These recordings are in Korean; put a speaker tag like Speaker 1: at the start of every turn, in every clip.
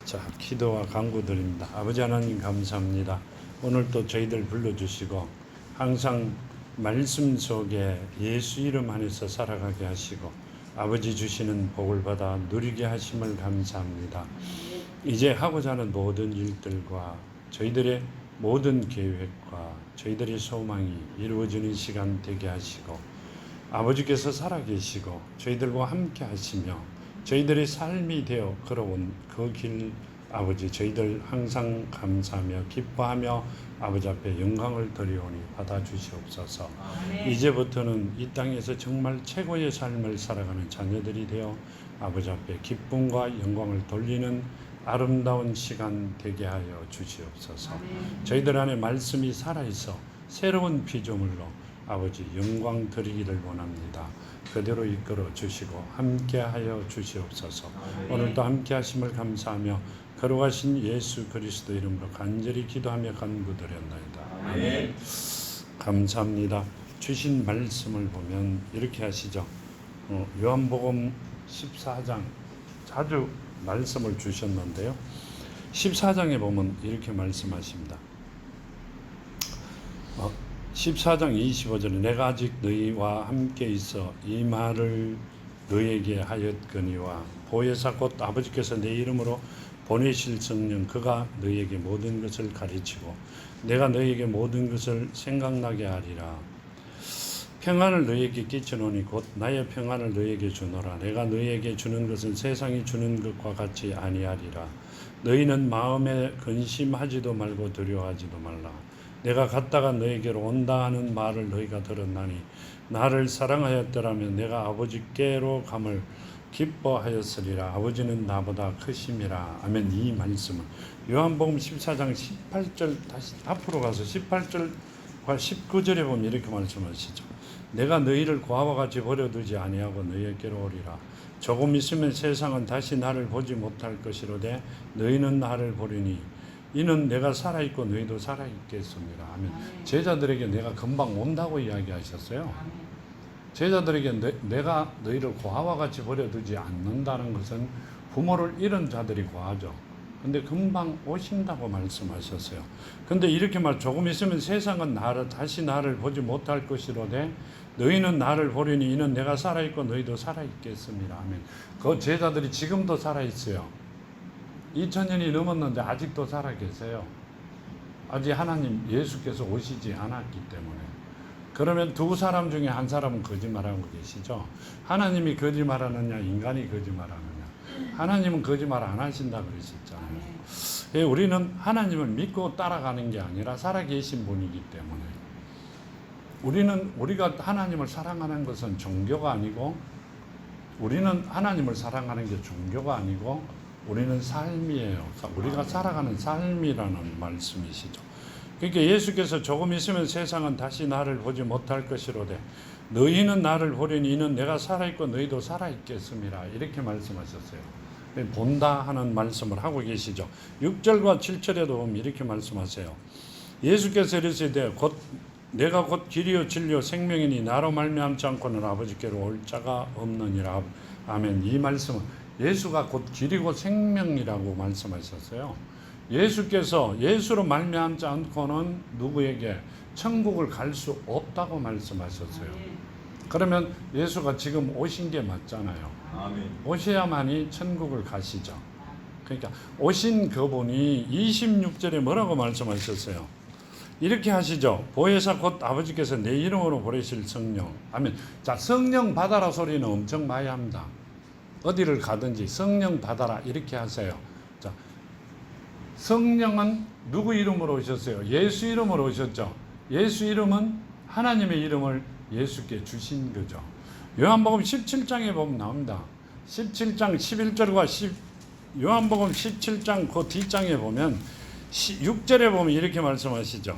Speaker 1: 자, 기도와 간구드립니다. 아버지 하나님 감사합니다. 오늘 또 저희들 불러주시고 항상 말씀 속에 예수 이름 안에서 살아가게 하시고 아버지 주시는 복을 받아 누리게 하심을 감사합니다. 이제 하고자 하는 모든 일들과 저희들의 모든 계획과 저희들의 소망이 이루어지는 시간 되게 하시고 아버지께서 살아계시고 저희들과 함께 하시며 저희들의 삶이 되어 걸어온 그 길 아버지 저희들 항상 감사하며 기뻐하며 아버지 앞에 영광을 드리오니 받아주시옵소서. 이제부터는 이 땅에서 정말 최고의 삶을 살아가는 자녀들이 되어 아버지 앞에 기쁨과 영광을 돌리는 아름다운 시간 되게 하여 주시옵소서. 저희들 안에 말씀이 살아있어 새로운 피조물로 아버지 영광 드리기를 원합니다. 그대로 이끌어 주시고 함께 하여 주시옵소서. 오늘도 함께 하심을 감사하며 걸어가신 예수 그리스도 이름으로 간절히 기도하며 간구드렸나이다. 아멘. 감사합니다. 주신 말씀을 보면 이렇게 하시죠. 요한복음 14장 자주 말씀을 주셨는데요. 14장에 보면 이렇게 말씀하십니다. 14장 25절에 내가 아직 너희와 함께 있어 이 말을 너희에게 하였거니와 보혜사 곧 아버지께서 내 이름으로 보내실 성령 그가 너희에게 모든 것을 가르치고 내가 너희에게 모든 것을 생각나게 하리라. 평안을 너희에게 끼쳐놓으니 곧 나의 평안을 너희에게 주노라. 내가 너희에게 주는 것은 세상이 주는 것과 같이 아니하리라. 너희는 마음에 근심하지도 말고 두려워하지도 말라. 내가 갔다가 너희에게로 온다 하는 말을 너희가 들었나니 나를 사랑하였더라면 내가 아버지께로 감을 기뻐하였으리라. 아버지는 나보다 크심이라. 아멘. 이 말씀은 요한복음 14장 18절 다시 앞으로 가서 18절과 19절에 보면 이렇게 말씀하시죠. 내가 너희를 고아와 같이 버려두지 아니하고 너희에게로 오리라. 조금 있으면 세상은 다시 나를 보지 못할 것이로되 너희는 나를 보리니 이는 내가 살아있고 너희도 살아있겠습니다. 아멘. 제자들에게 내가 금방 온다고 이야기하셨어요. 제자들에게 내가 너희를 고아와 같이 버려두지 않는다는 것은 부모를 잃은 자들이 고아죠. 근데 금방 오신다고 말씀하셨어요. 근데 이렇게 조금 있으면 세상은 다시 나를 보지 못할 것이로되 너희는 나를 보리니 이는 내가 살아있고 너희도 살아있겠습니다. 아멘. 그 제자들이 지금도 살아있어요. 2000년이 넘었는데 아직도 살아계세요. 아직 하나님 예수께서 오시지 않았기 때문에. 그러면 두 사람 중에 한 사람은 거짓말하고 계시죠. 하나님이 거짓말하느냐 인간이 거짓말하느냐. 하나님은 거짓말 안 하신다 그러셨잖아요. 우리는 하나님을 믿고 따라가는 게 아니라 살아계신 분이기 때문에 우리가 하나님을 사랑하는 것은 종교가 아니고 우리는 하나님을 사랑하는 게 종교가 아니고 우리는 삶이에요. 우리가 살아가는 삶이라는 말씀이시죠. 그러니까 예수께서 조금 있으면 세상은 다시 나를 보지 못할 것이로되 너희는 나를 보리니 이는 내가 살아있고 너희도 살아있겠습니다. 이렇게 말씀하셨어요. 본다 하는 말씀을 하고 계시죠. 6절과 7절에도 보면 이렇게 말씀하세요. 예수께서 이르시되 내가 곧 길이요 진리요 생명이니 나로 말미암지 않고는 아버지께로 올 자가 없느니라. 아멘. 이 말씀은 예수가 곧 길이고 생명이라고 말씀하셨어요. 예수께서 예수로 말미암지 않고는 누구에게 천국을 갈 수 없다고 말씀하셨어요. 그러면 예수가 지금 오신 게 맞잖아요. 오셔야만이 천국을 가시죠. 그러니까 오신 그분이 26절에 뭐라고 말씀하셨어요? 이렇게 하시죠. 보혜사 곧 아버지께서 내 이름으로 보내실 성령. 아멘. 자, 성령 받아라 소리는 엄청 많이 합니다. 어디를 가든지 성령 받아라 이렇게 하세요. 자, 성령은 누구 이름으로 오셨어요? 예수 이름으로 오셨죠. 예수 이름은 하나님의 이름을 예수께 주신 거죠. 요한복음 17장에 보면 나옵니다. 17장 11절과 요한복음 17장 그 뒷장에 보면 6절에 보면 이렇게 말씀하시죠.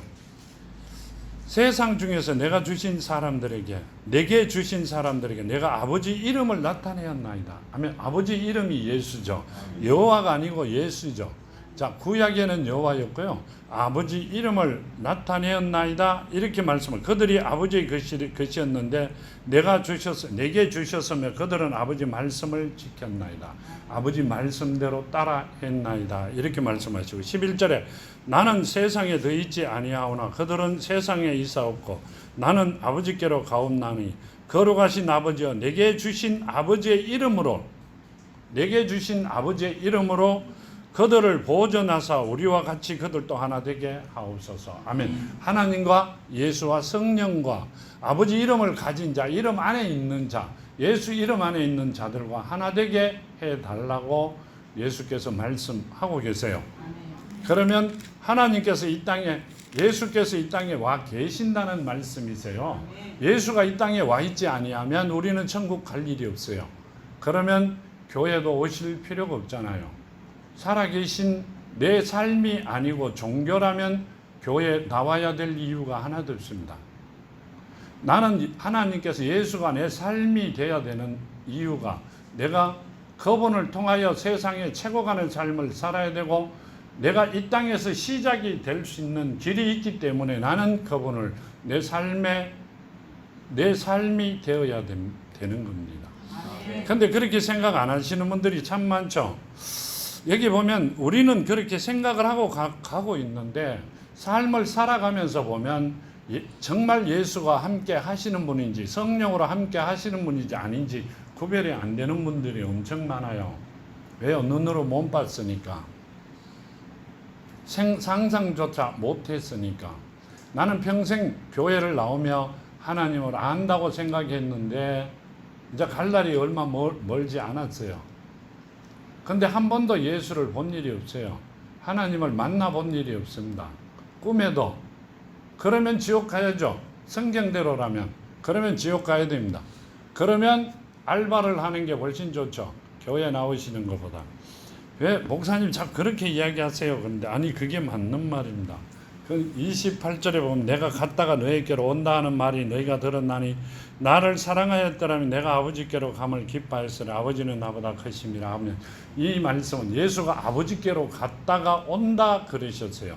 Speaker 1: 세상 중에서 내가 주신 사람들에게 내게 주신 사람들에게 내가 아버지 이름을 나타내었나이다. 아멘. 아버지 이름이 예수죠. 여호와가 아니고 예수죠. 자, 구약에는 여호와였고요. 아버지 이름을 나타내었나이다. 이렇게 말씀을. 그들이 아버지의 것이었는데 내게 주셨으며 그들은 아버지 말씀을 지켰나이다. 아버지 말씀대로 따라 했나이다. 이렇게 말씀하시고 11절에 나는 세상에 더 있지 아니하오나 그들은 세상에 있사옵고 나는 아버지께로 가옵나니 거룩하신 아버지여 내게 주신 아버지의 이름으로 그들을 보존하사 우리와 같이 그들도 하나 되게 하옵소서. 아멘. 하나님과 예수와 성령과 아버지 이름을 가진 자, 이름 안에 있는 자, 예수 이름 안에 있는 자들과 하나 되게 해달라고 예수께서 말씀하고 계세요. 그러면 하나님께서 예수께서 이 땅에 와 계신다는 말씀이세요. 예수가 이 땅에 와 있지 아니하면 우리는 천국 갈 일이 없어요. 그러면 교회도 오실 필요가 없잖아요. 살아계신 내 삶이 아니고 종교라면 교회에 나와야 될 이유가 하나도 없습니다. 나는 하나님께서 예수가 내 삶이 되어야 되는 이유가 내가 그분을 통하여 세상에 최고가는 삶을 살아야 되고 내가 이 땅에서 시작이 될 수 있는 길이 있기 때문에 나는 그분을 내 삶이 되어야 되는 겁니다. 그런데 그렇게 생각 안 하시는 분들이 참 많죠. 여기 보면 우리는 그렇게 생각을 하고 가고 있는데 삶을 살아가면서 보면 정말 예수가 함께 하시는 분인지 성령으로 함께 하시는 분인지 아닌지 구별이 안 되는 분들이 엄청 많아요. 왜요? 눈으로 못 봤으니까. 상상조차 못했으니까. 나는 평생 교회를 나오며 하나님을 안다고 생각했는데 이제 갈 날이 얼마 멀지 않았어요. 근데 한 번도 예수를 본 일이 없어요. 하나님을 만나본 일이 없습니다. 꿈에도. 그러면 지옥 가야죠. 성경대로라면. 그러면 지옥 가야 됩니다. 그러면 알바를 하는 게 훨씬 좋죠. 교회 나오시는 것보다. 왜 목사님 자꾸 그렇게 이야기하세요? 그런데 아니 그게 맞는 말입니다. 28절에 보면 내가 갔다가 너희께로 온다 하는 말이 너희가 들었나니 나를 사랑하였더라면 내가 아버지께로 감을 기뻐하였으나 아버지는 나보다 크심이라 하면 이 말씀은 예수가 아버지께로 갔다가 온다 그러셨어요.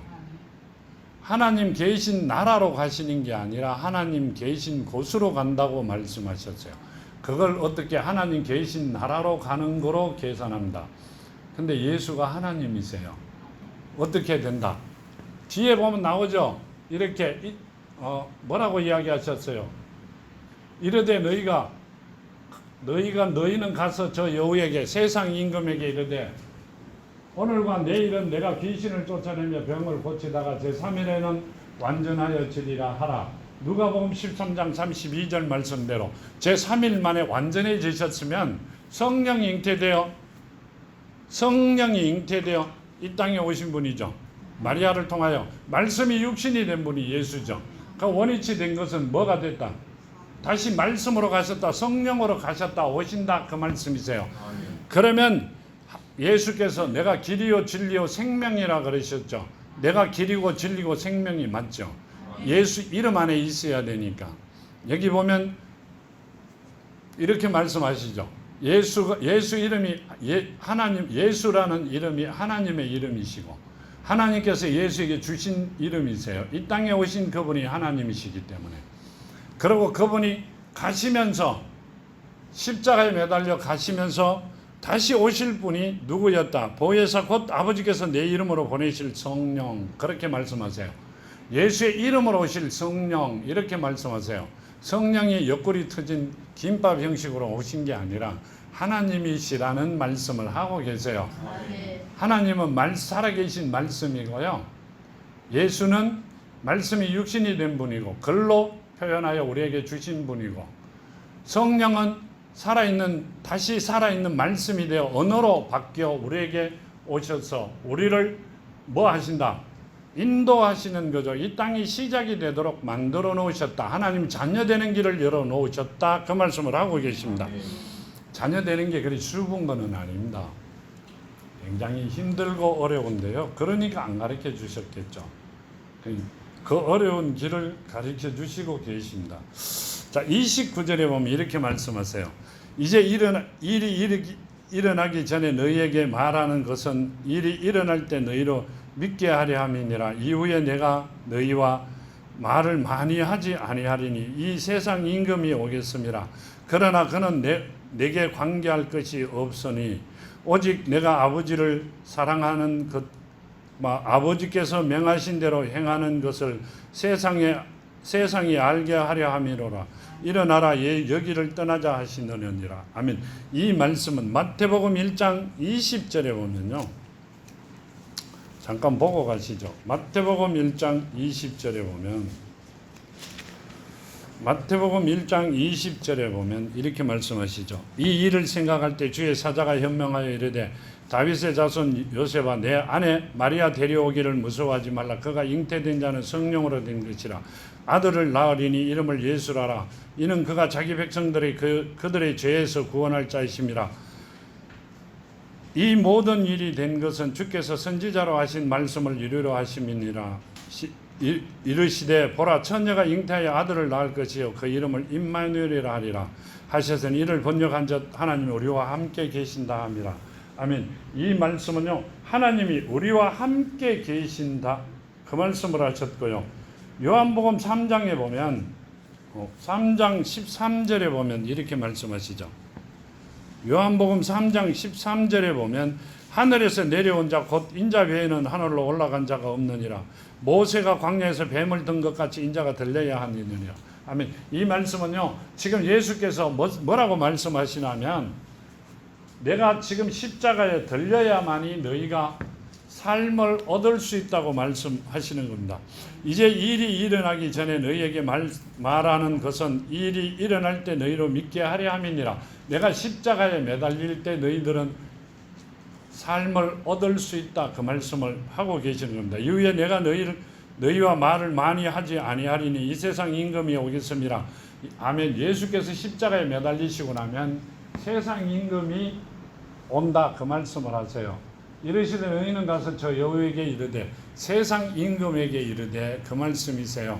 Speaker 1: 하나님 계신 나라로 가시는 게 아니라 하나님 계신 곳으로 간다고 말씀하셨어요. 그걸 어떻게 하나님 계신 나라로 가는 거로 계산합니다. 근데 예수가 하나님이세요. 어떻게 된다? 뒤에 보면 나오죠. 이렇게 뭐라고 이야기하셨어요? 이르되 너희는 가서 저 여우에게 세상 임금에게 이르되 오늘과 내일은 내가 귀신을 쫓아내며 병을 고치다가 제3일에는 완전하여 지리라 하라. 누가복음 13장 32절 말씀대로 제3일 만에 완전해지셨으면 성령이 잉태되어 이 땅에 오신 분이죠. 마리아를 통하여 말씀이 육신이 된 분이 예수죠. 그 원위치 된 것은 뭐가 됐다? 다시 말씀으로 가셨다, 성령으로 가셨다, 오신다 그 말씀이세요. 그러면 예수께서 내가 길이요 진리요 생명이라 그러셨죠. 내가 길이고 진리고 생명이 맞죠. 예수 이름 안에 있어야 되니까. 여기 보면 이렇게 말씀하시죠. 예수 이름이 예수라는 이름이 하나님의 이름이시고 하나님께서 예수에게 주신 이름이세요. 이 땅에 오신 그분이 하나님이시기 때문에. 그리고 그분이 가시면서 십자가에 매달려 가시면서 다시 오실 분이 누구였다? 보혜사 곧 아버지께서 내 이름으로 보내실 성령 그렇게 말씀하세요. 예수의 이름으로 오실 성령 이렇게 말씀하세요. 성령이 옆구리 터진 김밥 형식으로 오신 게 아니라 하나님이시라는 말씀을 하고 계세요. 하나님은 살아계신 말씀이고요. 예수는 말씀이 육신이 된 분이고 글로 표현하여 우리에게 주신 분이고 성령은 다시 살아있는 말씀이 되어 언어로 바뀌어 우리에게 오셔서 우리를 뭐 하신다? 인도하시는 거죠. 이 땅이 시작이 되도록 만들어 놓으셨다. 하나님 자녀 되는 길을 열어 놓으셨다. 그 말씀을 하고 계십니다. 자녀 되는 게 그리 쉬운 거는 아닙니다. 굉장히 힘들고 어려운데요. 그러니까 안 가르쳐 주셨겠죠. 그 어려운 길을 가르쳐 주시고 계십니다. 자, 29절에 보면 이렇게 말씀하세요. 이제 일이 일어나기 전에 너희에게 말하는 것은 일이 일어날 때 너희로 믿게 하려 함이니라. 이후에 내가 너희와 말을 많이 하지 아니하리니 이 세상 임금이 오겠음이라. 그러나 그는 내게 관계할 것이 없으니 오직 내가 아버지를 사랑하는 것, 아버지께서 명하신 대로 행하는 것을 세상이 알게 하려 함이로라. 일어나라 여기를 떠나자 하시느니라. 아멘. 이 말씀은 마태복음 1장 20절에 보면요. 잠깐 보고 가시죠. 마태복음 1장 20절에 보면 마태복음 1장 20절에 보면 이렇게 말씀하시죠. 이 일을 생각할 때 주의 사자가 현명하여 이르되 다윗의 자손 요셉아 내 아내 마리아 데려오기를 무서워하지 말라. 그가 잉태된 자는 성령으로 된 것이라. 아들을 낳으리니 이름을 예수라라. 이는 그가 자기 백성들의 그들의 죄에서 구원할 자이심이라. 이 모든 일이 된 것은 주께서 선지자로 하신 말씀을 이루려 하심이니라. 이르시되 보라 처녀가 잉태하여 아들을 낳을 것이요 그 이름을 임마누엘이라 하리라 하셔서는 이를 번역한 자 하나님이 우리와 함께 계신다 함이라. 아멘. 이 말씀은요 하나님이 우리와 함께 계신다 그 말씀을 하셨고요. 요한복음 3장에 보면 3장 13절에 보면 이렇게 말씀하시죠. 요한복음 3장 13절에 보면 하늘에서 내려온 자 곧 인자 외에는 하늘로 올라간 자가 없느니라. 모세가 광야에서 뱀을 든 것 같이 인자가 들려야 하느니라. 아멘. 이 말씀은요 지금 예수께서 뭐라고 말씀하시냐면 내가 지금 십자가에 들려야만이 너희가 삶을 얻을 수 있다고 말씀하시는 겁니다. 이제 일이 일어나기 전에 너희에게 말하는 것은 일이 일어날 때 너희로 믿게 하려 함이니라. 내가 십자가에 매달릴 때 너희들은 삶을 얻을 수 있다 그 말씀을 하고 계시는 겁니다. 이후에 내가 너희와 말을 많이 하지 아니하리니 이 세상 임금이 오겠습니다. 아멘. 예수께서 십자가에 매달리시고 나면 세상 임금이 온다 그 말씀을 하세요. 이르시되 너희는 가서 저 여호에게 이르되 세상 임금에게 이르되 그 말씀이세요.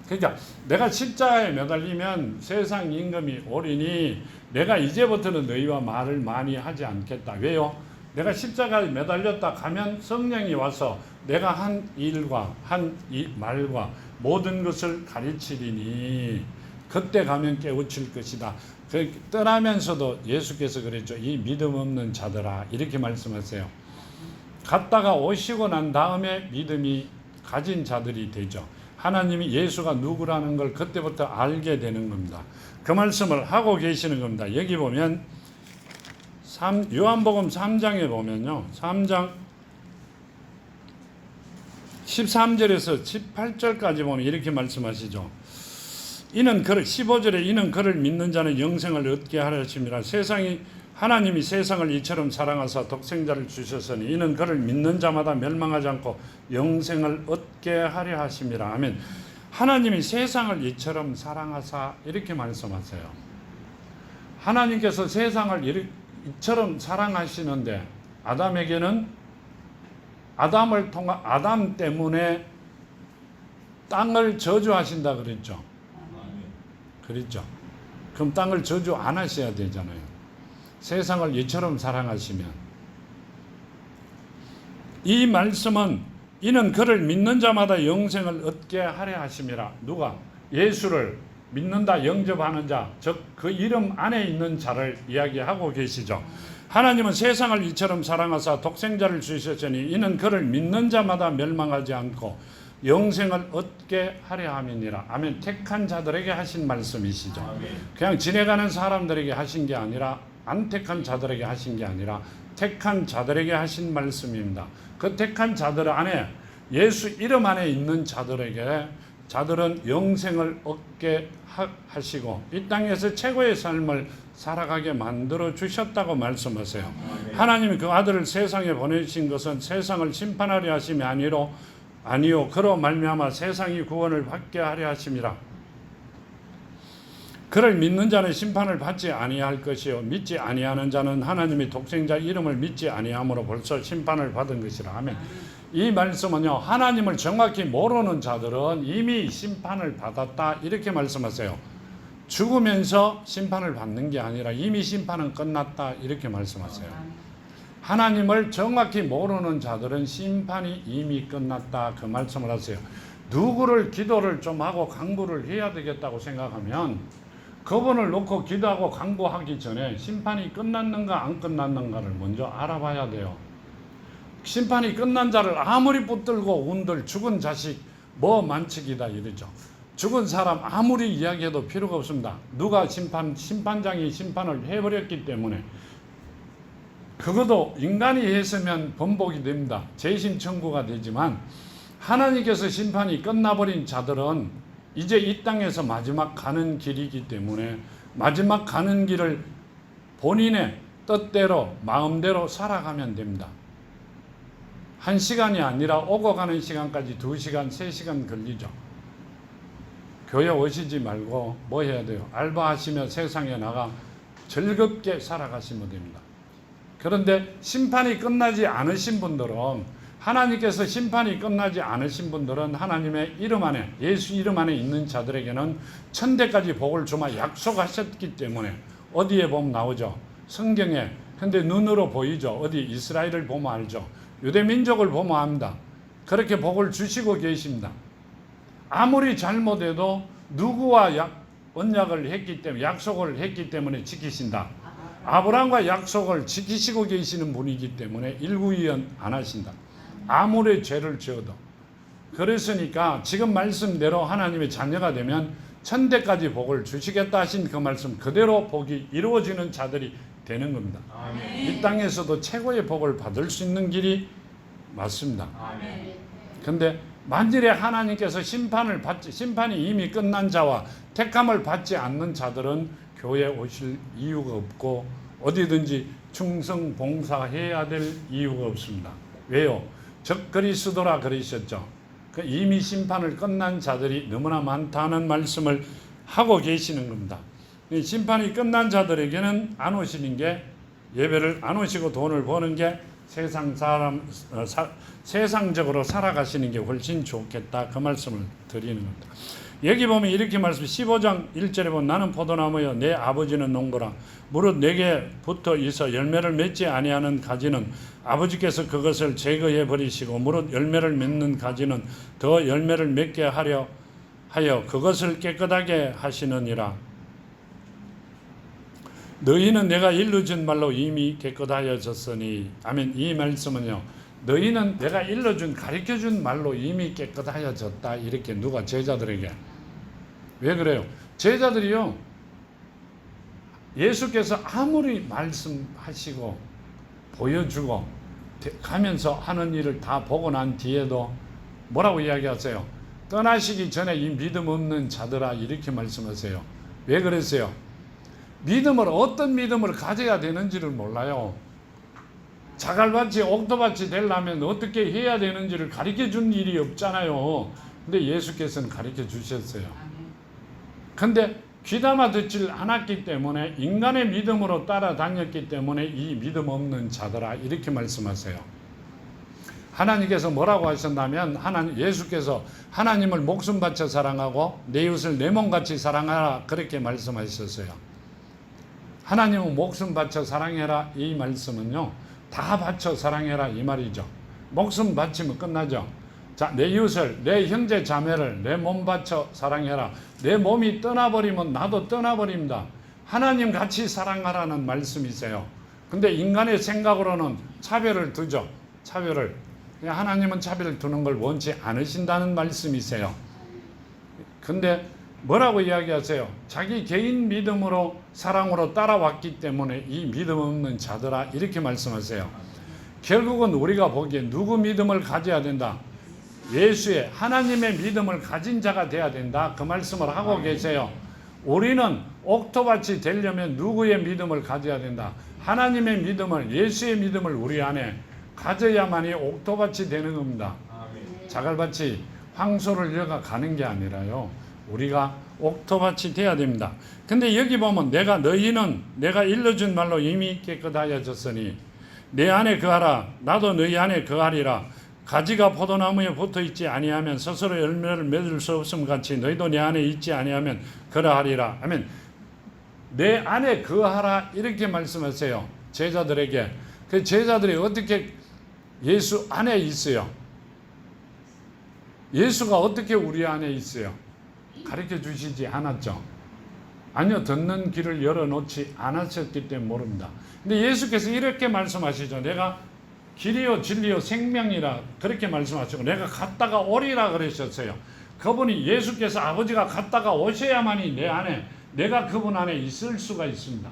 Speaker 1: 그러니까 내가 십자가에 매달리면 세상 임금이 오리니 내가 이제부터는 너희와 말을 많이 하지 않겠다. 왜요? 내가 십자가에 매달렸다 가면 성령이 와서 내가 한 일과 한 말과 모든 것을 가르치리니 그때 가면 깨우칠 것이다. 떠나면서도 예수께서 그랬죠. 이 믿음 없는 자들아 이렇게 말씀하세요. 갔다가 오시고 난 다음에 믿음이 가진 자들이 되죠. 하나님이 예수가 누구라는 걸 그때부터 알게 되는 겁니다. 그 말씀을 하고 계시는 겁니다. 여기 보면 요한복음 3장에 보면요. 3장 13절에서 18절까지 보면 이렇게 말씀하시죠. 이는 그를 15절에 이는 그를 믿는 자는 영생을 얻게 하려 하심이라. 하나님이 세상을 이처럼 사랑하사 독생자를 주셨으니 이는 그를 믿는 자마다 멸망하지 않고 영생을 얻게 하려 하심이라. 아멘. 하나님이 세상을 이처럼 사랑하사 이렇게 말씀하세요. 하나님께서 세상을 이처럼 사랑하시는데 아담에게는 아담 때문에 땅을 저주하신다 그랬죠. 그랬죠. 그럼 땅을 저주 안 하셔야 되잖아요. 세상을 이처럼 사랑하시면. 이 말씀은 이는 그를 믿는 자마다 영생을 얻게 하려 하심이라. 누가? 예수를 믿는다 영접하는 자, 즉 그 이름 안에 있는 자를 이야기하고 계시죠. 하나님은 세상을 이처럼 사랑하사 독생자를 주셨으니 이는 그를 믿는 자마다 멸망하지 않고 영생을 얻게 하려 함이니라. 아멘. 택한 자들에게 하신 말씀이시죠. 아멘. 그냥 지내가는 사람들에게 하신 게 아니라 안 택한 자들에게 하신 게 아니라 택한 자들에게 하신 말씀입니다. 그 택한 자들 안에 예수 이름 안에 있는 자들은 영생을 얻게 하시고 이 땅에서 최고의 삶을 살아가게 만들어 주셨다고 말씀하세요. 하나님이 그 아들을 세상에 보내신 것은 세상을 심판하려 하심이 아니요 그로 말미암아 세상이 구원을 받게 하려 하심이라. 그를 믿는 자는 심판을 받지 아니할 것이요 믿지 아니하는 자는 하나님의 독생자 이름을 믿지 아니함으로 벌써 심판을 받은 것이라. 아멘. 이 말씀은요 하나님을 정확히 모르는 자들은 이미 심판을 받았다 이렇게 말씀하세요. 죽으면서 심판을 받는 게 아니라 이미 심판은 끝났다 이렇게 말씀하세요. 하나님을 정확히 모르는 자들은 심판이 이미 끝났다 그 말씀을 하세요. 누구를 기도를 좀 하고 강구를 해야 되겠다고 생각하면 그분을 놓고 기도하고 강구하기 전에 심판이 끝났는가 안 끝났는가를 먼저 알아봐야 돼요. 심판이 끝난 자를 아무리 붙들고 운들 죽은 자식 뭐 만칙이다 이러죠. 죽은 사람 아무리 이야기해도 필요가 없습니다. 누가 심판장이 심판을 해버렸기 때문에 그것도 인간이 했으면 번복이 됩니다. 재심 청구가 되지만 하나님께서 심판이 끝나버린 자들은 이제 이 땅에서 마지막 가는 길이기 때문에 마지막 가는 길을 본인의 뜻대로 마음대로 살아가면 됩니다. 1시간이 아니라 오고 가는 시간까지 2시간, 3시간 걸리죠. 교회 오시지 말고 뭐 해야 돼요? 알바하시며 세상에 나가 즐겁게 살아가시면 됩니다. 그런데 심판이 끝나지 않으신 분들은 하나님께서 심판이 끝나지 않으신 분들은 하나님의 이름 안에 예수 이름 안에 있는 자들에게는 천대까지 복을 주마 약속하셨기 때문에 어디에 보면 나오죠. 성경에. 근데 눈으로 보이죠. 어디 이스라엘을 보면 알죠. 유대 민족을 보면 압니다. 그렇게 복을 주시고 계십니다. 아무리 잘못해도 누구와 언약을 했기 때문에 약속을 했기 때문에 지키신다. 아브라함과 약속을 지키시고 계시는 분이기 때문에 일구이연 안 하신다. 아무리 죄를 지어도. 그랬으니까 지금 말씀대로 하나님의 자녀가 되면 천대까지 복을 주시겠다 하신 그 말씀 그대로 복이 이루어지는 자들이 되는 겁니다. 아멘. 이 땅에서도 최고의 복을 받을 수 있는 길이 맞습니다. 그런데 만일에 하나님께서 심판이 이미 끝난 자와 택함을 받지 않는 자들은 교회에 오실 이유가 없고 어디든지 충성 봉사해야 될 이유가 없습니다. 왜요? 적그리스도라 그러셨죠. 이미 심판을 끝난 자들이 너무나 많다는 말씀을 하고 계시는 겁니다. 심판이 끝난 자들에게는 안 오시는 게 예배를 안 오시고 돈을 버는 게 세상적으로 살아가시는 게 훨씬 좋겠다 그 말씀을 드리는 겁니다. 여기 보면 이렇게 말씀 15장 1절에 보면 나는 포도나무여 내 아버지는 농부라 무릇 내게 붙어 있어 열매를 맺지 아니하는 가지는 아버지께서 그것을 제거해 버리시고 무릇 열매를 맺는 가지는 더 열매를 맺게 하려 하여 그것을 깨끗하게 하시느니라. 너희는 내가 일러준 말로 이미 깨끗하여졌으니 아멘. 이 말씀은요 너희는 내가 일러준 가르쳐준 말로 이미 깨끗하여졌다 이렇게 누가 제자들에게. 왜 그래요? 제자들이요 예수께서 아무리 말씀하시고 보여주고 가면서 하는 일을 다 보고 난 뒤에도 뭐라고 이야기하세요? 떠나시기 전에 이 믿음 없는 자들아 이렇게 말씀하세요. 왜 그랬어요? 믿음을 어떤 믿음을 가져야 되는지를 몰라요. 자갈밭이 옥토밭이 되려면 어떻게 해야 되는지를 가르쳐준 일이 없잖아요. 근데 예수께서는 가르쳐 주셨어요. 근데 귀담아 듣질 않았기 때문에 인간의 믿음으로 따라다녔기 때문에 이 믿음 없는 자들아 이렇게 말씀하세요. 하나님께서 뭐라고 하셨냐면 예수께서 하나님을 목숨 바쳐 사랑하고 내 이웃을 내 몸같이 사랑하라 그렇게 말씀하셨어요. 하나님은 목숨 바쳐 사랑해라 이 말씀은요 다 바쳐 사랑해라 이 말이죠. 목숨 바치면 끝나죠. 자, 내 이웃을 내 형제 자매를 내 몸 바쳐 사랑해라. 내 몸이 떠나버리면 나도 떠나버립니다. 하나님 같이 사랑하라는 말씀이세요. 근데 인간의 생각으로는 차별을 두죠. 차별을. 하나님은 차별을 두는 걸 원치 않으신다는 말씀이세요. 근데 뭐라고 이야기하세요? 자기 개인 믿음으로 사랑으로 따라왔기 때문에 이 믿음 없는 자들아 이렇게 말씀하세요. 결국은 우리가 보기에 누구 믿음을 가져야 된다? 예수의 하나님의 믿음을 가진 자가 돼야 된다 그 말씀을 하고 계세요. 우리는 옥토밭이 되려면 누구의 믿음을 가져야 된다? 하나님의 믿음을 예수의 믿음을 우리 안에 가져야만이 옥토밭이 되는 겁니다. 자갈밭이 황소를 이어가 가는 게 아니라요 우리가 옥토밭이 돼야 됩니다. 근데 여기 보면 너희는 내가 일러준 말로 이미 깨끗하여졌으니 내 안에 거하라 나도 너희 안에 거하리라. 가지가 포도나무에 붙어있지 아니하면 스스로 열매를 맺을 수 없음 같이 너희도 내 안에 있지 아니하면 그러하리라. 아멘. 내 안에 거하라 이렇게 말씀하세요. 제자들에게. 그 제자들이 어떻게 예수 안에 있어요? 예수가 어떻게 우리 안에 있어요? 가르쳐 주시지 않았죠. 아니요, 듣는 길을 열어놓지 않으셨기 때문에 모릅니다. 근데 예수께서 이렇게 말씀하시죠. 내가 길이요 진리요 생명이라 그렇게 말씀하시고 내가 갔다가 오리라 그러셨어요. 그분이 예수께서 아버지가 갔다가 오셔야만이 내 안에 내가 그분 안에 있을 수가 있습니다.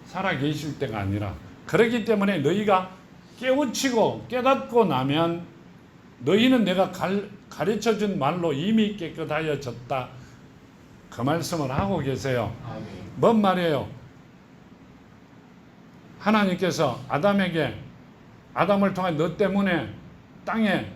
Speaker 1: 살아 계실 때가 아니라. 그렇기 때문에 너희가 깨우치고 깨닫고 나면 너희는 내가 가르쳐준 말로 이미 깨끗하여졌다. 그 말씀을 하고 계세요. 뭔 말이에요? 하나님께서 아담을 통해 너 때문에 땅에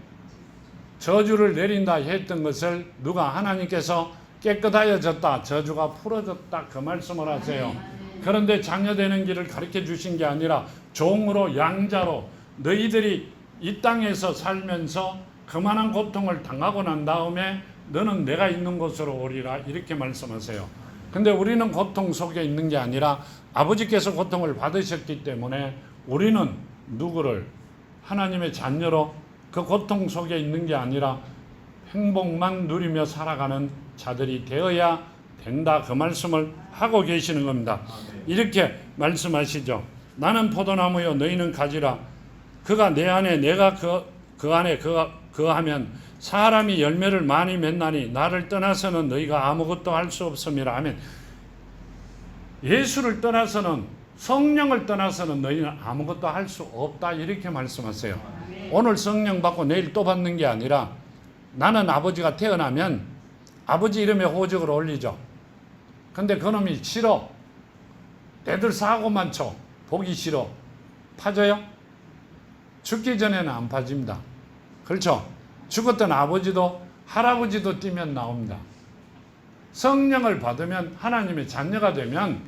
Speaker 1: 저주를 내린다 했던 것을 누가 하나님께서 깨끗하여졌다, 저주가 풀어졌다 그 말씀을 하세요. 그런데 자녀되는 길을 가르쳐 주신 게 아니라 종으로 양자로 너희들이 이 땅에서 살면서 그만한 고통을 당하고 난 다음에 너는 내가 있는 곳으로 오리라 이렇게 말씀하세요. 근데 우리는 고통 속에 있는 게 아니라 아버지께서 고통을 받으셨기 때문에 우리는 누구를 하나님의 자녀로 그 고통 속에 있는 게 아니라 행복만 누리며 살아가는 자들이 되어야 된다 그 말씀을 하고 계시는 겁니다. 이렇게 말씀하시죠. 나는 포도나무요 너희는 가지라. 그가 내 안에 내가 그 안에 그하면 사람이 열매를 많이 맺나니 나를 떠나서는 너희가 아무것도 할 수 없음이라 하면 예수를 떠나서는 성령을 떠나서는 너희는 아무것도 할 수 없다 이렇게 말씀하세요. 오늘 성령 받고 내일 또 받는 게 아니라 나는 아버지가 태어나면 아버지 이름에 호적을 올리죠. 근데 그놈이 싫어. 애들 사고만 쳐. 보기 싫어. 파져요? 죽기 전에는 안 파집니다. 그렇죠? 죽었던 아버지도 할아버지도 뛰면 나옵니다. 성령을 받으면 하나님의 자녀가 되면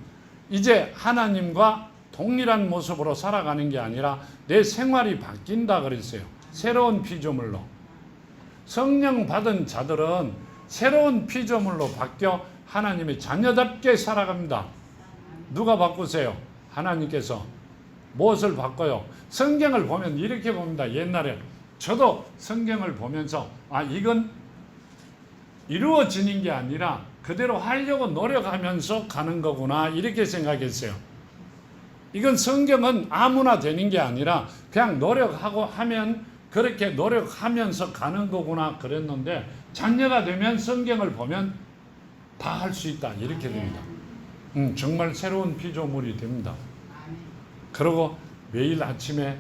Speaker 1: 이제 하나님과 동일한 모습으로 살아가는 게 아니라 내 생활이 바뀐다 그랬어요. 새로운 피조물로. 성령 받은 자들은 새로운 피조물로 바뀌어 하나님의 자녀답게 살아갑니다. 누가 바꾸세요? 하나님께서. 무엇을 바꿔요? 성경을 보면 이렇게 봅니다. 옛날에 저도 성경을 보면서 이건 이루어지는 게 아니라 그대로 하려고 노력하면서 가는 거구나 이렇게 생각했어요. 이건 성경은 아무나 되는 게 아니라 그냥 노력하고 하면 그렇게 노력하면서 가는 거구나 그랬는데 자녀가 되면 성경을 보면 다 할 수 있다 이렇게 됩니다. 정말 새로운 피조물이 됩니다. 그리고 매일 아침에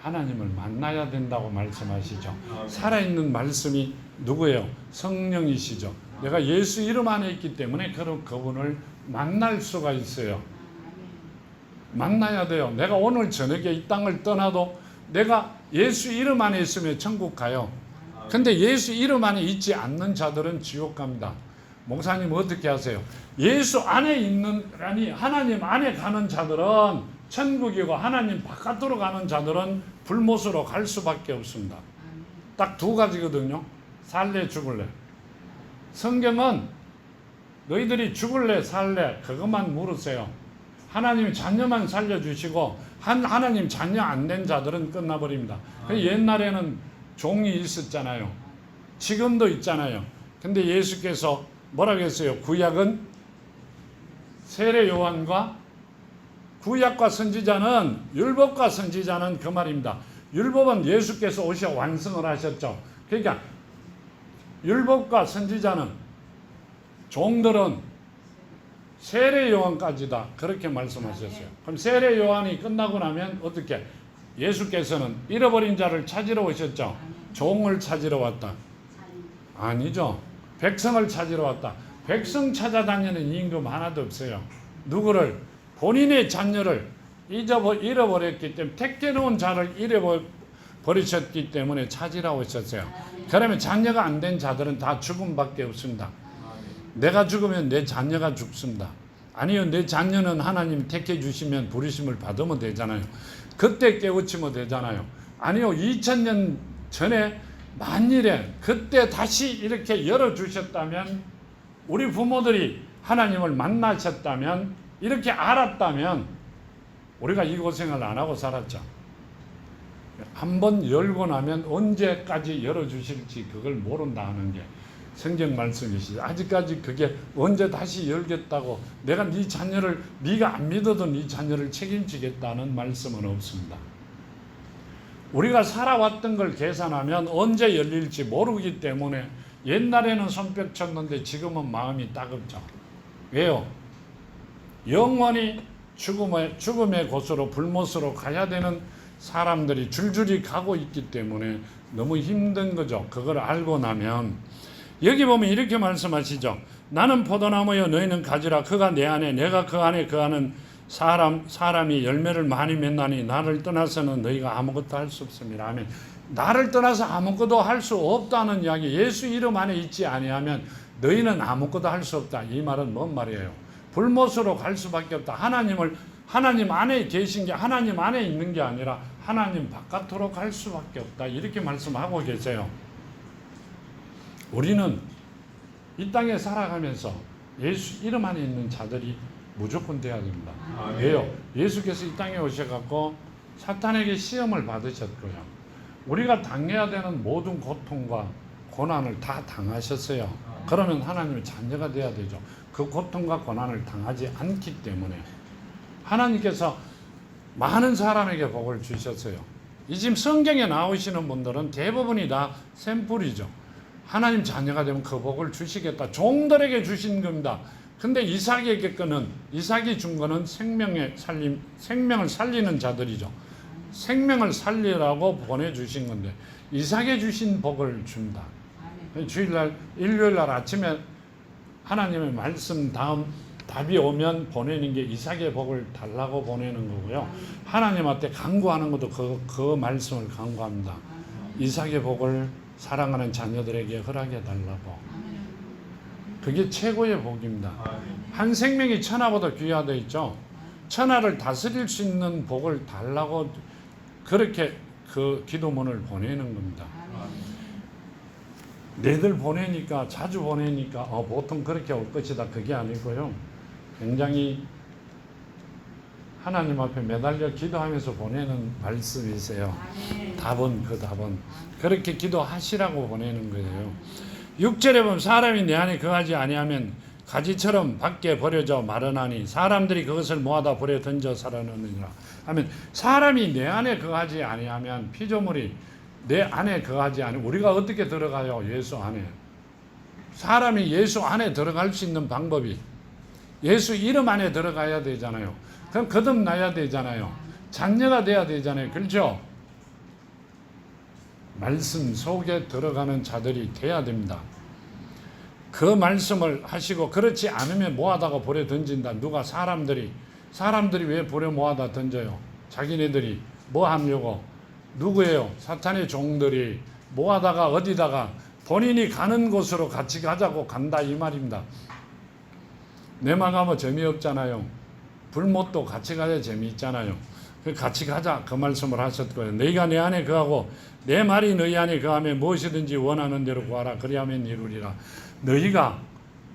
Speaker 1: 하나님을 만나야 된다고 말씀하시죠. 살아있는 말씀이 누구예요? 성령이시죠. 내가 예수 이름 안에 있기 때문에 그분을 만날 수가 있어요. 만나야 돼요. 내가 오늘 저녁에 이 땅을 떠나도 내가 예수 이름 안에 있으면 천국 가요. 근데 예수 이름 안에 있지 않는 자들은 지옥 갑니다. 목사님 어떻게 하세요? 예수 안에 있는 하나님 안에 가는 자들은 천국이고 하나님 바깥으로 가는 자들은 불못으로 갈 수밖에 없습니다. 딱 두 가지거든요. 살래 죽을래. 성경은 너희들이 죽을래 살래 그것만 물으세요. 하나님 자녀만 살려주시고 하나님 자녀 안 된 자들은 끝나버립니다. 옛날에는 종이 있었잖아요. 지금도 있잖아요. 근데 예수께서 뭐라고 했어요? 구약은 세례 요한과 구약과 선지자는 율법과 선지자는 그 말입니다. 율법은 예수께서 오셔 완성을 하셨죠. 그러니까 율법과 선지자는 종들은 세례 요한까지다 그렇게 말씀하셨어요. 그럼 세례 요한이 끝나고 나면 어떻게? 예수께서는 잃어버린 자를 찾으러 오셨죠. 종을 찾으러 왔다. 아니죠. 백성을 찾으러 왔다. 백성 찾아다니는 임금 하나도 없어요. 누구를? 본인의 자녀를 잃어버렸기 때문에 택해놓은 자를 잃어버리셨기 때문에 찾으러 오셨어요. 그러면 자녀가 안 된 자들은 다 죽음밖에 없습니다. 내가 죽으면 내 자녀가 죽습니다. 아니요, 내 자녀는 하나님 택해 주시면 부르심을 받으면 되잖아요. 그때 깨우치면 되잖아요. 아니요, 2000년 전에 만일에 그때 다시 이렇게 열어주셨다면 우리 부모들이 하나님을 만나셨다면, 이렇게 알았다면 우리가 이 고생을 안 하고 살았죠. 한번 열고 나면 언제까지 열어주실지 그걸 모른다 하는 게 성경 말씀이시죠. 아직까지 그게 언제 다시 열겠다고, 내가 네 자녀를, 네가 안 믿어도 네 자녀를 책임지겠다는 말씀은 없습니다. 우리가 살아왔던 걸 계산하면 언제 열릴지 모르기 때문에 옛날에는 손뼉 쳤는데 지금은 마음이 따갑죠. 왜요? 영원히 죽음의 곳으로, 불못으로 가야 되는 사람들이 줄줄이 가고 있기 때문에 너무 힘든 거죠. 그걸 알고 나면 여기 보면 이렇게 말씀하시죠. 나는 포도나무여 너희는 가지라. 그가 내 안에, 내가 그 안에 거하는 사람이 열매를 많이 맺나니 나를 떠나서는 너희가 아무것도 할 수 없습니다. 아멘. 나를 떠나서 아무것도 할 수 없다는 이야기, 예수 이름 안에 있지 아니하면 너희는 아무것도 할 수 없다. 이 말은 뭔 말이에요? 불못으로 갈 수밖에 없다. 하나님 안에 계신 게, 하나님 안에 있는 게 아니라 하나님 바깥으로 갈 수밖에 없다. 이렇게 말씀하고 계세요. 우리는 이 땅에 살아가면서 예수 이름 안에 있는 자들이 무조건 돼야 됩니다. 왜요? 예수께서 이 땅에 오셔갖고 사탄에게 시험을 받으셨고요. 우리가 당해야 되는 모든 고통과 고난을 다 당하셨어요. 그러면 하나님의 자녀가 돼야 되죠. 그 고통과 고난을 당하지 않기 때문에 하나님께서 많은 사람에게 복을 주셨어요. 이 지금 성경에 나오시는 분들은 대부분이 다 샘플이죠. 하나님 자녀가 되면 그 복을 주시겠다. 종들에게 주신 겁니다. 근데 이삭이 준 거는 생명을 살리는 자들이죠. 생명을 살리라고 보내주신 건데 이삭에 주신 복을 준다. 일요일날 아침에 하나님의 말씀 답이 오면 보내는 게 이삭의 복을 달라고 보내는 거고요. 하나님한테 간구하는 것도 그 말씀을 간구합니다. 이삭의 복을 사랑하는 자녀들에게 허락해 달라고. 그게 최고의 복입니다. 한 생명이 천하보다 귀하다 있죠. 천하를 다스릴 수 있는 복을 달라고 그렇게 그 기도문을 보내는 겁니다. 내들 보내니까, 자주 보내니까 보통 그렇게 올 것이다, 그게 아니고요. 굉장히 하나님 앞에 매달려 기도하면서 보내는 말씀이세요. 답은 그렇게 기도하시라고 보내는 거예요. 6절에 보면 사람이 내 안에 거하지 아니하면 가지처럼 밖에 버려져 마르나니 사람들이 그것을 모아다 불에 던져 살아나느니라. 하면 사람이 내 안에 거하지 아니하면, 피조물이 내 안에 거하지 아니, 우리가 어떻게 들어가요? 예수 안에. 사람이 예수 안에 들어갈 수 있는 방법이 예수 이름 안에 들어가야 되잖아요. 그럼 거듭나야 되잖아요. 자녀가 돼야 되잖아요. 그렇죠? 말씀 속에 들어가는 자들이 돼야 됩니다. 그 말씀을 하시고, 그렇지 않으면 모아다가 불에 던진다. 누가? 사람들이 왜 불에 모아다 던져요? 자기네들이 뭐 하려고? 누구예요? 사탄의 종들이 모아다가 어디다가 본인이 가는 곳으로 같이 가자고 간다, 이 말입니다. 내만 가면 재미없잖아요. 불못도 같이 가야 재미있잖아요. 같이 가자, 그 말씀을 하셨고요. 너희가 내 안에 거하고 내 말이 너희 안에 거하면 무엇이든지 원하는 대로 구하라, 그리하면 이루리라. 너희가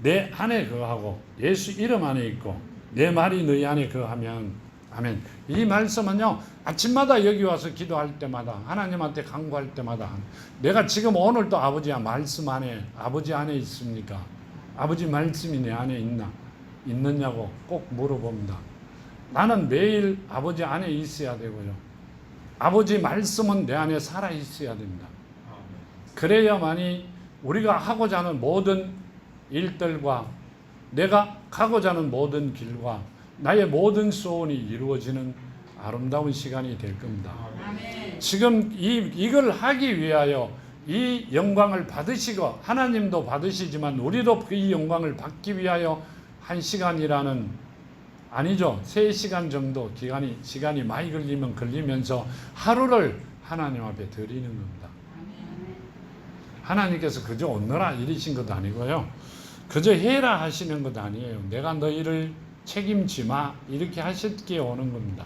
Speaker 1: 내 안에 거하고 예수 이름 안에 있고 내 말이 너희 안에 거하면, 아멘. 이 말씀은요, 아침마다 여기 와서 기도할 때마다, 하나님한테 간구할 때마다, 내가 지금 오늘도 아버지야 말씀 안에, 아버지 안에 있습니까? 아버지 말씀이 내 안에 있느냐고 꼭 물어봅니다. 나는 매일 아버지 안에 있어야 되고요. 아버지 말씀은 내 안에 살아 있어야 됩니다. 그래야만이 우리가 하고자 하는 모든 일들과 내가 가고자 하는 모든 길과 나의 모든 소원이 이루어지는 아름다운 시간이 될 겁니다. 지금 이걸 하기 위하여 이 영광을 받으시고, 하나님도 받으시지만 우리도 그 영광을 받기 위하여 1시간이라는, 아니죠, 3시간 정도 시간이 많이 걸리면서 하루를 하나님 앞에 드리는 겁니다. 하나님께서 그저 오너라 이러신 것도 아니고요. 그저 해라 하시는 것도 아니에요. 내가 너희를 책임지마 이렇게 하셨기에 오는 겁니다.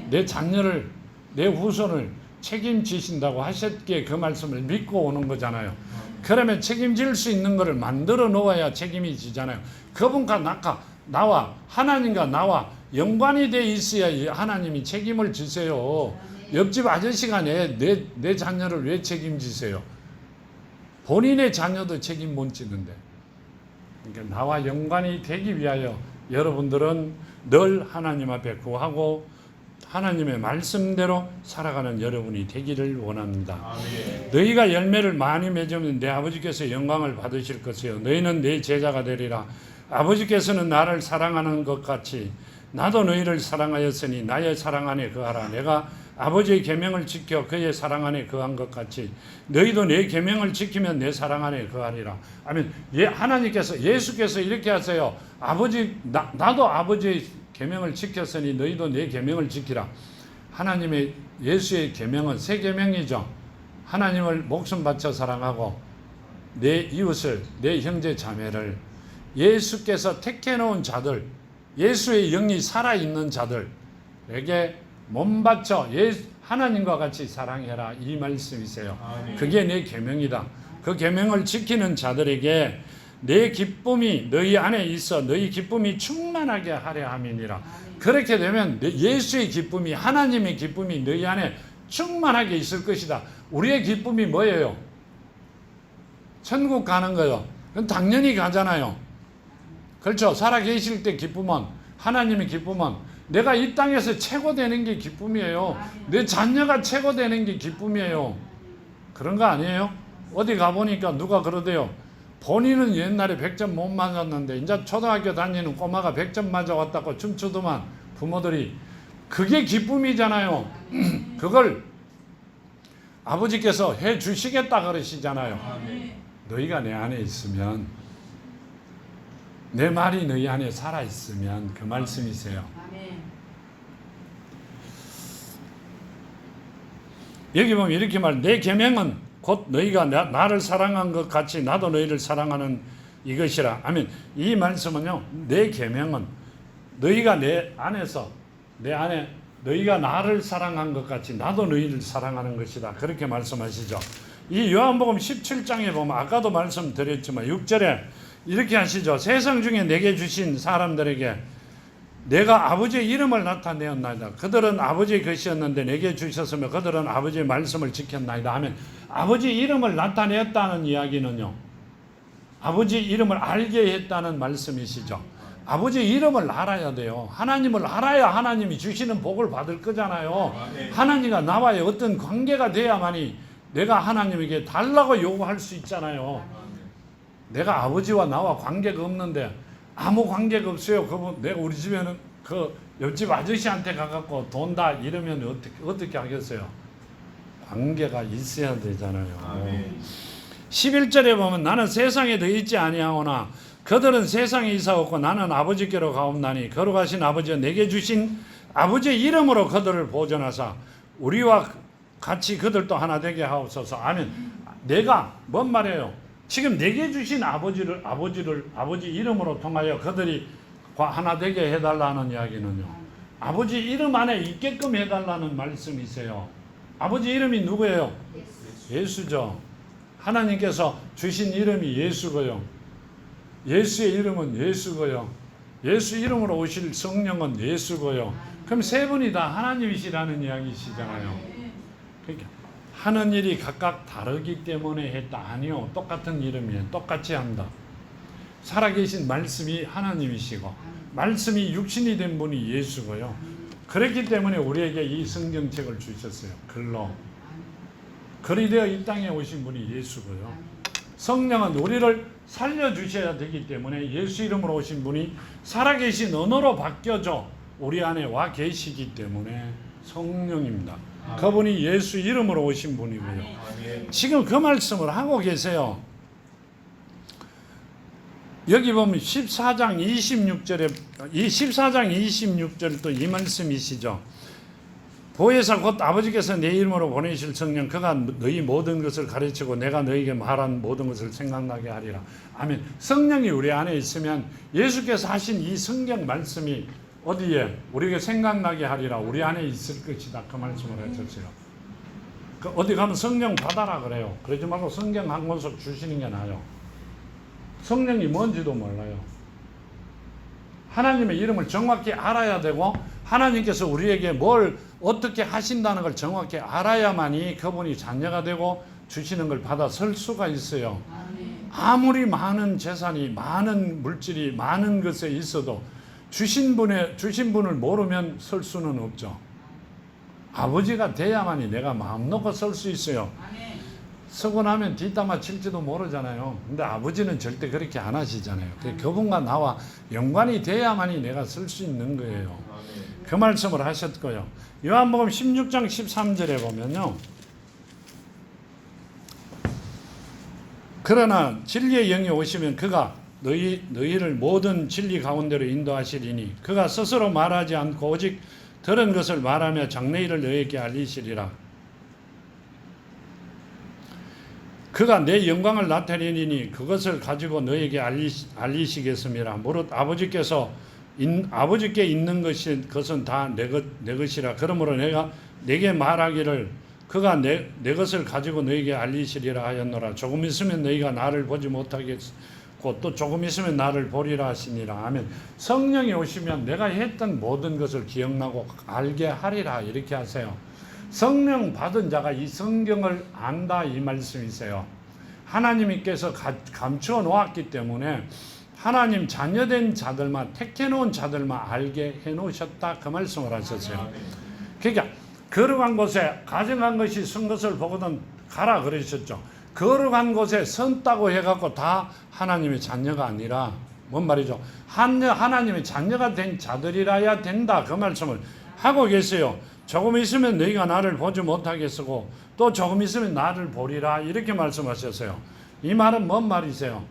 Speaker 1: 내 자녀를, 내 후손을 책임지신다고 하셨기에 그 말씀을 믿고 오는 거잖아요. 그러면 책임질 수 있는 것을 만들어 놓아야 책임이 지잖아요. 그분과 나와 하나님과 나와 연관이 돼 있어야 하나님이 책임을 지세요. 옆집 아저씨가 내 자녀를 왜 책임지세요? 본인의 자녀도 책임 못 지는데. 그러니까 나와 연관이 되기 위하여 여러분들은 늘 하나님 앞에 구하고 하나님의 말씀대로 살아가는 여러분이 되기를 원합니다. 아멘. 너희가 열매를 많이 맺으면 내 아버지께서 영광을 받으실 것이요 너희는 내 제자가 되리라. 아버지께서는 나를 사랑하는 것 같이 나도 너희를 사랑하였으니 나의 사랑 안에 거하라. 내가 아버지의 계명을 지켜 그의 사랑 안에 거한 것 같이 너희도 내 계명을 지키면 내 사랑 안에 거하리라. 아멘. 하나님께서 예수께서 이렇게 하세요. 나도 아버지의 계명을 지켰으니 너희도 내 계명을 지키라. 하나님의 예수의 계명은 세 계명이죠. 하나님을 목숨 바쳐 사랑하고 내 이웃을 내 형제 자매를 예수께서 택해 놓은 자들 예수의 영이 살아있는 자들에게 몸 바쳐 하나님과 같이 사랑해라 이 말씀이세요. 그게 내 계명이다. 그 계명을 지키는 자들에게 내 기쁨이 너희 안에 있어 너희 기쁨이 충만하게 하려 함이니라. 그렇게 되면 예수의 기쁨이 하나님의 기쁨이 너희 안에 충만하게 있을 것이다. 우리의 기쁨이 뭐예요? 천국 가는 거요. 그건 당연히 가잖아요. 그렇죠. 살아계실 때 기쁨은 하나님의 기쁨은 내가 이 땅에서 최고 되는 게 기쁨이에요. 내 자녀가 최고 되는 게 기쁨이에요. 그런 거 아니에요? 어디 가보니까 누가 그러대요. 본인은 옛날에 100점 못 맞았는데 이제 초등학교 다니는 꼬마가 100점 맞아왔다고 춤추더만 부모들이. 그게 기쁨이잖아요. 그걸 아버지께서 해 주시겠다 그러시잖아요. 너희가 내 안에 있으면 내 말이 너희 안에 살아있으면 그 말씀이세요. 여기 보면 이렇게 내 계명은 곧 너희가 나를 사랑한 것 같이 나도 너희를 사랑하는 이것이라. 아멘. 이 말씀은요. 내 계명은 너희가 내 안에서 내 안에 너희가 나를 사랑한 것 같이 나도 너희를 사랑하는 것이다. 그렇게 말씀하시죠. 이 요한복음 17장에 보면 아까도 말씀드렸지만 6절에 이렇게 하시죠. 세상 중에 내게 주신 사람들에게 내가 아버지의 이름을 나타내었나이다. 그들은 아버지의 것이었는데 내게 주셨으며 그들은 아버지의 말씀을 지켰나이다 하면 아버지의 이름을 나타내었다는 이야기는요. 아버지의 이름을 알게 했다는 말씀이시죠. 아버지의 이름을 알아야 돼요. 하나님을 알아야 하나님이 주시는 복을 받을 거잖아요. 하나님과 나와의 어떤 관계가 돼야만이 내가 하나님에게 달라고 요구할 수 있잖아요. 내가 아버지와 나와 관계가 없는데 아무 관계가 없어요. 그분 내가 우리 집에는 그 옆집 아저씨한테 가갖고 돈다 이러면 어떻게 하겠어요? 관계가 있어야 되잖아요. 11절에 보면 나는 세상에 더 있지 아니하오나 그들은 세상에 있사옵고 나는 아버지께로 가옵나니 거룩하신 아버지가 내게 주신 아버지의 이름으로 그들을 보존하사 우리와 같이 그들도 하나 되게 하옵소서. 아멘. 내가 뭔 말이에요? 지금 내게 주신 아버지 이름으로 통하여 그들이 하나 되게 해달라는 이야기는요. 아버지 이름 안에 있게끔 해달라는 말씀이세요. 아버지 이름이 누구예요? 예수죠. 하나님께서 주신 이름이 예수고요. 예수의 이름은 예수고요. 예수 이름으로 오실 성령은 예수고요. 그럼 세 분이 다 하나님이시라는 이야기시잖아요. 그러니까 하는 일이 각각 다르기 때문에 했다. 아니요. 똑같은 이름이에요. 똑같이 한다. 살아계신 말씀이 하나님이시고 말씀이 육신이 된 분이 예수고요. 그렇기 때문에 우리에게 이 성경책을 주셨어요. 글로. 글이 되어 이 땅에 오신 분이 예수고요. 성령은 우리를 살려주셔야 되기 때문에 예수 이름으로 오신 분이 살아계신 언어로 바뀌어져 우리 안에 와 계시기 때문에 성령입니다. 그분이 예수 이름으로 오신 분이고요. 지금 그 말씀을 하고 계세요. 여기 보면 14장 26절 또 이 말씀이시죠. 보혜사 곧 아버지께서 내 이름으로 보내실 성령 그가 너희 모든 것을 가르치고 내가 너희에게 말한 모든 것을 생각나게 하리라. 아멘. 성령이 우리 안에 있으면 예수께서 하신 이 성경 말씀이 어디에 우리에게 생각나게 하리라. 우리 안에 있을 것이다. 그 말씀을 하셨어요. 어디 가면 성령 받아라 그래요. 그러지 말고 성경 한 권씩 주시는 게 나아요. 성령이 뭔지도 몰라요. 하나님의 이름을 정확히 알아야 되고 하나님께서 우리에게 뭘 어떻게 하신다는 걸 정확히 알아야만이 그분이 자녀가 되고 주시는 걸 받아 설 수가 있어요. 아무리 많은 재산이, 많은 물질이, 많은 것에 있어도 주신 분을 모르면 설 수는 없죠. 아버지가 돼야만이 내가 마음 놓고 설 수 있어요. 서고 나면 뒷담화 칠지도 모르잖아요. 근데 아버지는 절대 그렇게 안 하시잖아요. 그분과 나와 연관이 돼야만이 내가 설 수 있는 거예요. 그 말씀을 하셨고요. 요한복음 16장 13절에 보면요. 그러나 진리의 영이 오시면 그가 너희를 모든 진리 가운데로 인도하시리니 그가 스스로 말하지 않고 오직 들은 것을 말하며 장래일을 너희에게 알리시리라. 그가 내 영광을 나타내리니 그것을 가지고 너희에게 알리시겠습니다. 무릇 아버지께 있는 것은 다 내 것이라. 그러므로 내가 내게 말하기를 그가 내 것을 가지고 너희에게 알리시리라 하였노라. 조금 있으면 너희가 나를 보지 못하겠고 또 조금 있으면 나를 보리라 하시니라. 아멘. 성령이 오시면 내가 했던 모든 것을 기억나고 알게 하리라 이렇게 하세요. 성령 받은 자가 이 성경을 안다 이 말씀이세요. 하나님께서 감추어 놓았기 때문에 하나님 자녀된 자들만 택해 놓은 자들만 알게 해 놓으셨다 그 말씀을 하셨어요. 그러니까 걸어간 곳에 가정한 것이 선 것을 보거든 가라 그러셨죠. 걸어간 곳에 선다고 해갖고 다 하나님의 자녀가 아니라 뭔 말이죠? 하나님의 자녀가 된 자들이라야 된다 그 말씀을 하고 계세요. 조금 있으면 너희가 나를 보지 못하겠고 또 조금 있으면 나를 보리라 이렇게 말씀하셨어요. 이 말은 뭔 말이세요?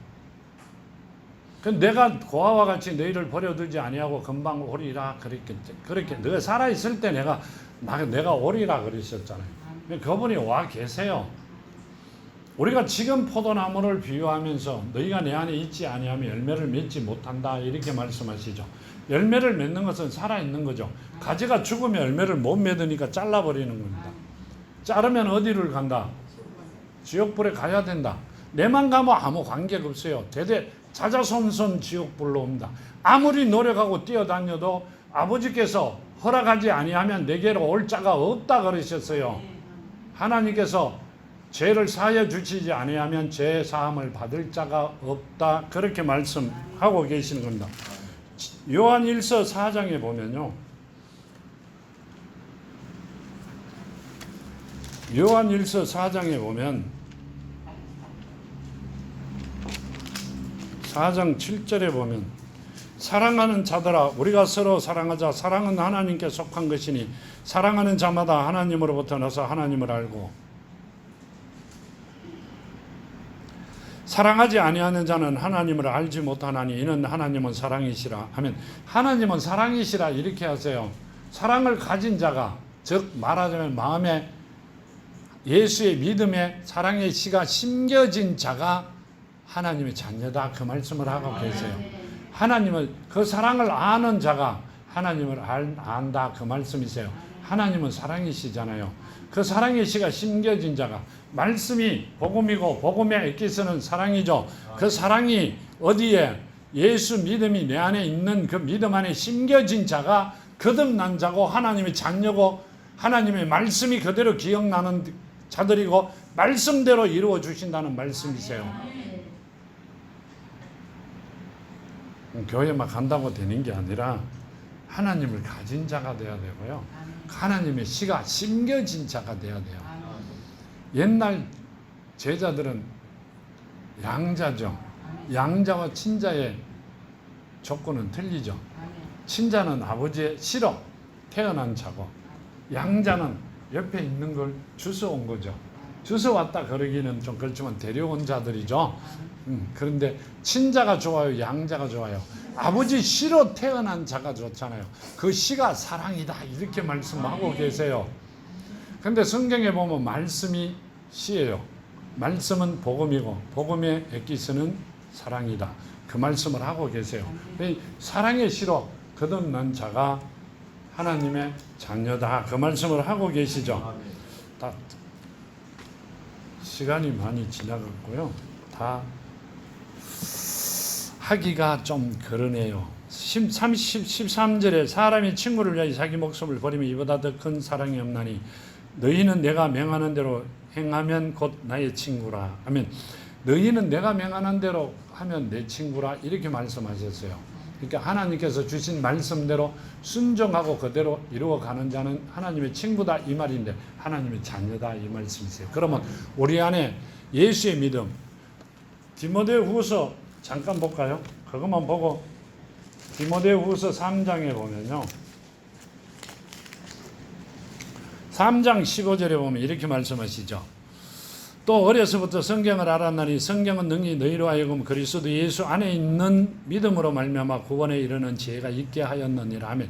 Speaker 1: 내가 고아와 같이 너희를 버려두지 아니하고 금방 오리라 그렇게 너가 살아있을 때 내가 오리라 그러셨잖아요. 그분이 와 계세요. 우리가 지금 포도나무를 비유하면서 너희가 내 안에 있지 아니하면 열매를 맺지 못한다 이렇게 말씀하시죠. 열매를 맺는 것은 살아있는 거죠. 가지가 죽으면 열매를 못 맺으니까 잘라버리는 겁니다. 자르면 어디를 간다? 지옥불에 가야 된다. 내만 가면 아무 관계가 없어요. 대대 자자손손 지옥불로 옵니다. 아무리 노력하고 뛰어다녀도 아버지께서 허락하지 아니하면 내게로 올 자가 없다 그러셨어요. 하나님께서 죄를 사하여 주시지 아니하면 죄 사함을 받을 자가 없다 그렇게 말씀하고 계시는 겁니다. 요한 1서 4장에 보면요. 요한 1서 4장에 보면 4장 7절에 보면 사랑하는 자들아 우리가 서로 사랑하자. 사랑은 하나님께 속한 것이니 사랑하는 자마다 하나님으로부터 나서 하나님을 알고 사랑하지 아니하는 자는 하나님을 알지 못하나니 이는 하나님은 사랑이시라 하면 하나님은 사랑이시라 이렇게 하세요. 사랑을 가진 자가 즉 말하자면 마음에 예수의 믿음에 사랑의 씨가 심겨진 자가 하나님의 자녀다 그 말씀을 하고 계세요. 하나님을 그 사랑을 아는 자가 하나님을 안다 그 말씀이세요. 하나님은 사랑이시잖아요. 그 사랑의 씨가 심겨진 자가 말씀이 복음이고 복음의 엑기스는 사랑이죠. 그 사랑이 어디에 예수 믿음이 내 안에 있는 그 믿음 안에 심겨진 자가 거듭난 자고 하나님의 자녀고 하나님의 말씀이 그대로 기억나는 자들이고 말씀대로 이루어 주신다는 말씀이세요. 교회만 간다고 되는 게 아니라 하나님을 가진 자가 돼야 되고요. 하나님의 씨가 심겨진 자가 돼야 돼요. 옛날 제자들은 양자죠. 양자와 친자의 조건은 틀리죠. 친자는 아버지의 씨로 태어난 자고 양자는 옆에 있는 걸 주워온 거죠. 주워왔다 그러기는 좀 그렇지만 데려온 자들이죠. 그런데 친자가 좋아요, 양자가 좋아요. 아버지 씨로 태어난 자가 좋잖아요. 그 씨가 사랑이다 이렇게 말씀하고 계세요. 그런데 성경에 보면 말씀이 씨예요. 말씀은 복음이고 복음의 엑기스는 사랑이다. 그 말씀을 하고 계세요. 사랑의 씨로 거듭난 자가 하나님의 자녀다. 그 말씀을 하고 계시죠. 시간이 많이 지나갔고요. 다 하기가 좀 그러네요. 13절에 사람이 친구를 위하여 자기 목숨을 버리면 이보다 더 큰 사랑이 없나니 너희는 내가 명하는 대로 행하면 곧 나의 친구라 하면, 너희는 내가 명하는 대로 하면 내 친구라 이렇게 말씀하셨어요. 그러니까 하나님께서 주신 말씀대로 순종하고 그대로 이루어가는 자는 하나님의 친구다 이 말인데 하나님의 자녀다 이 말씀이세요. 그러면 우리 안에 예수의 믿음, 디모데후서 잠깐 볼까요? 그것만 보고 디모데후서 3장에 보면요, 3장 15절에 보면 이렇게 말씀하시죠. 또 어려서부터 성경을 알았나니 성경은 능히 너희로 하여금 그리스도 예수 안에 있는 믿음으로 말미암아 구원에 이르는 지혜가 있게 하였느니라 하면,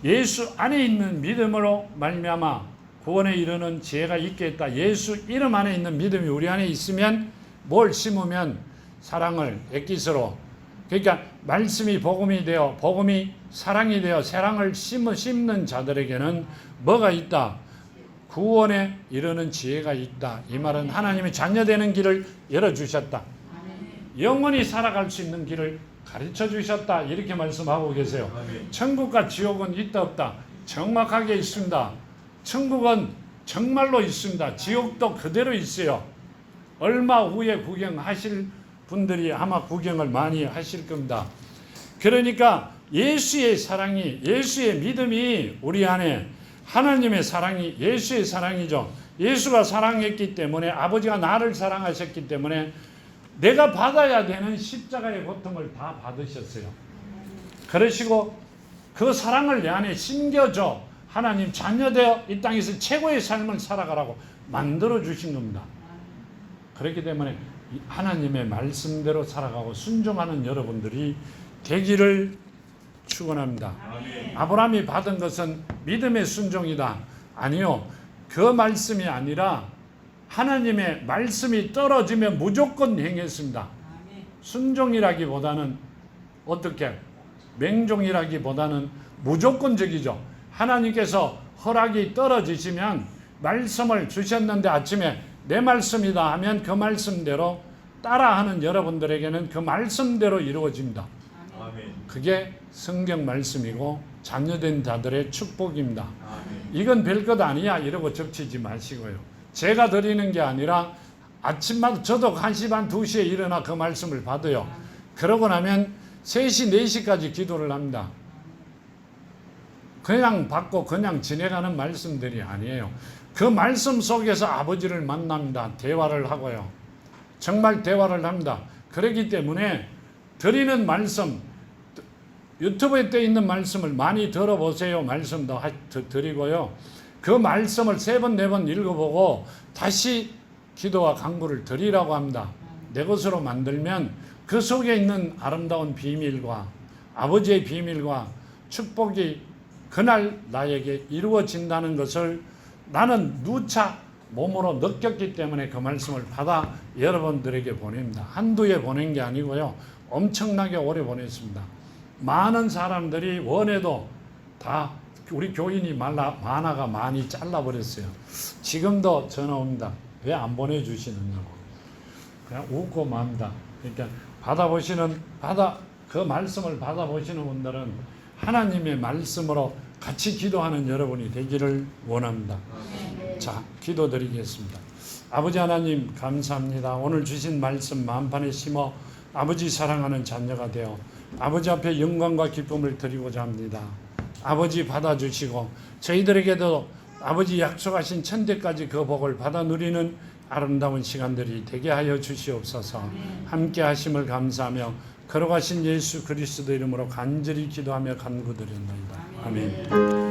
Speaker 1: 예수 안에 있는 믿음으로 말미암아 구원에 이르는 지혜가 있게 했다. 예수 이름 안에 있는 믿음이 우리 안에 있으면 뭘 심으면 사랑을 액기스로, 그러니까 말씀이 복음이 되어 복음이 사랑이 되어 사랑을 심는 자들에게는 뭐가 있다? 구원에 이르는 지혜가 있다. 이 말은 하나님의 자녀되는 길을 열어주셨다. 영원히 살아갈 수 있는 길을 가르쳐 주셨다. 이렇게 말씀하고 계세요. 천국과 지옥은 있다 없다? 정확하게 있습니다. 천국은 정말로 있습니다. 지옥도 그대로 있어요. 얼마 후에 구경하실 분들이 아마 구경을 많이 하실 겁니다. 그러니까 예수의 사랑이, 예수의 믿음이 우리 안에, 하나님의 사랑이 예수의 사랑이죠. 예수가 사랑했기 때문에, 아버지가 나를 사랑하셨기 때문에 내가 받아야 되는 십자가의 고통을 다 받으셨어요. 그러시고 그 사랑을 내 안에 심겨줘 하나님 자녀되어 이 땅에서 최고의 삶을 살아가라고 만들어 주신 겁니다. 그렇기 때문에 하나님의 말씀대로 살아가고 순종하는 여러분들이 되기를 축원합니다. 아브라함이 받은 것은 믿음의 순종이다. 아니요. 그 말씀이 아니라 하나님의 말씀이 떨어지면 무조건 행했습니다. 순종이라기보다는 어떻게? 맹종이라기보다는 무조건적이죠. 하나님께서 허락이 떨어지시면 말씀을 주셨는데 아침에 내 말씀이다 하면 그 말씀대로 따라하는 여러분들에게는 그 말씀대로 이루어집니다. 그게 성경 말씀이고 자녀된 자들의 축복입니다. 이건 별것 아니야 이러고 접치지 마시고요. 제가 드리는 게 아니라 아침마다 저도 1시 반 2시에 일어나 그 말씀을 받아요. 그러고 나면 3시 4시까지 기도를 합니다. 그냥 받고 그냥 지내가는 말씀들이 아니에요. 그 말씀 속에서 아버지를 만납니다. 대화를 하고요. 정말 대화를 합니다. 그렇기 때문에 드리는 말씀, 유튜브에 떠 있는 말씀을 많이 들어보세요. 말씀도 드리고요. 그 말씀을 3번, 4번 읽어보고 다시 기도와 간구를 드리라고 합니다. 내 것으로 만들면 그 속에 있는 아름다운 비밀과 아버지의 비밀과 축복이 그날 나에게 이루어진다는 것을 나는 누차 몸으로 느꼈기 때문에 그 말씀을 받아 여러분들에게 보냅니다. 한두 해 보낸 게 아니고요. 엄청나게 오래 보냈습니다. 많은 사람들이 원해도 다 우리 교인이 만화가 많이 잘라버렸어요. 지금도 전화 옵니다. 왜 안 보내주시느냐고. 그냥 웃고 맙니다. 그러니까 그 말씀을 받아보시는 분들은 하나님의 말씀으로 같이 기도하는 여러분이 되기를 원합니다. 자, 기도드리겠습니다. 아버지 하나님 감사합니다. 오늘 주신 말씀 마음판에 심어 아버지 사랑하는 자녀가 되어 아버지 앞에 영광과 기쁨을 드리고자 합니다. 아버지 받아주시고 저희들에게도 아버지 약속하신 천대까지 그 복을 받아 누리는 아름다운 시간들이 되게 하여 주시옵소서. 함께 하심을 감사하며 걸어가신 예수 그리스도 이름으로 간절히 기도하며 간구드렸나이다. 아멘.